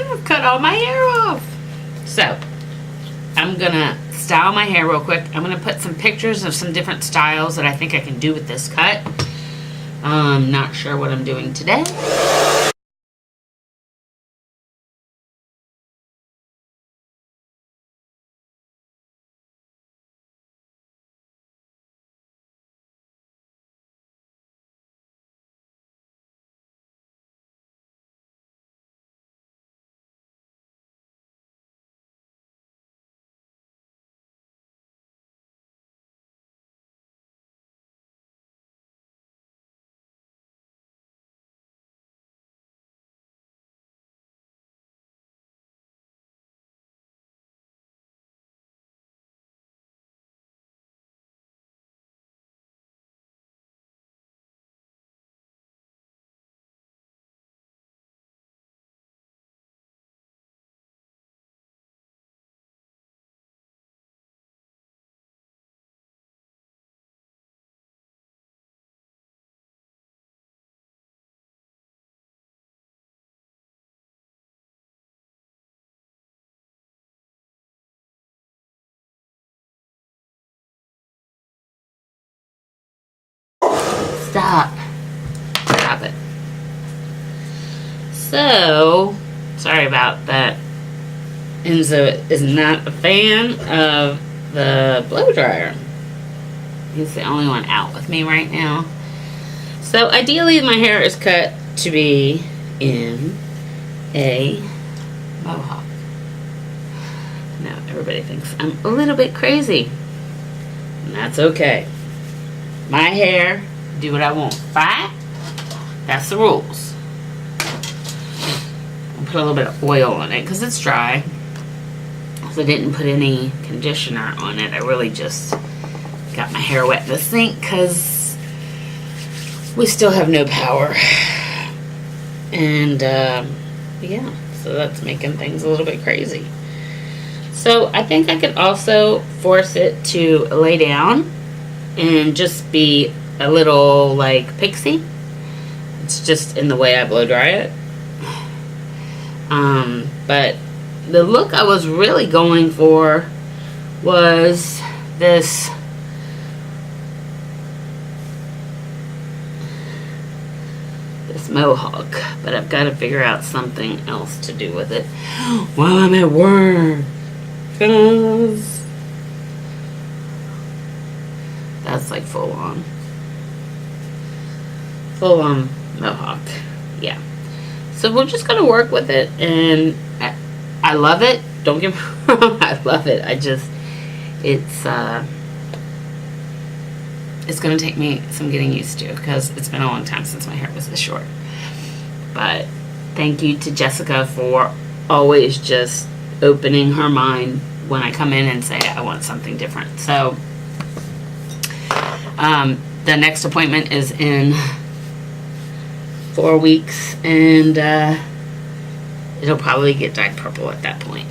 I've cut all my hair off. So, I'm gonna style my hair real quick. I'm gonna put some pictures of some different styles that I think I can do with this cut. I'm not sure what I'm doing today. Stop it. So, sorry about that. Enzo is not a fan of the blow dryer. He's the only one out with me right now. So, ideally, my hair is cut to be in a mohawk. Now, everybody thinks I'm a little bit crazy. And that's okay. My hair, do what I want. Fine? That's the rules. I'll put a little bit of oil on it because it's dry. So I didn't put any conditioner on it. I really just got my hair wet in the sink because we still have no power. And yeah, so that's making things a little bit crazy. So I think I could also force it to lay down and just be a little like pixie. It's just in the way I blow dry it. But the look I was really going for was this mohawk, but I've got to figure out something else to do with it while I'm at work, because that's like full on mohawk. Yeah, so we're just gonna work with it, and I love it. Don't get me wrong, I love it. It's gonna take me some getting used to because it's been a long time since my hair was this short. But thank you to Jessica for always just opening her mind when I come in and say I want something different. So the next appointment is in 4 weeks, and it'll probably get dyed purple at that point.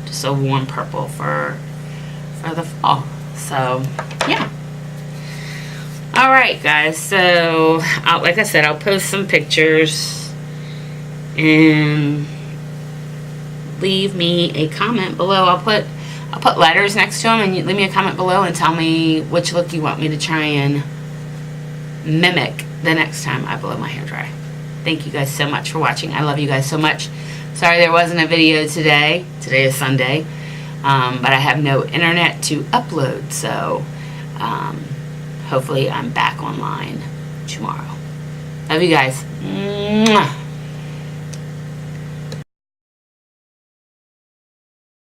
Just a warm purple for the fall. So yeah. Alright guys, so like I said, I'll post some pictures and leave me a comment below. I'll put letters next to them, and you leave me a comment below and tell me which look you want me to try and mimic the next time I blow my hair dry. Thank you guys so much for watching. I love you guys so much. Sorry there wasn't a video today. Today is Sunday. But I have no internet to upload, so hopefully I'm back online tomorrow. Love you guys. Mwah.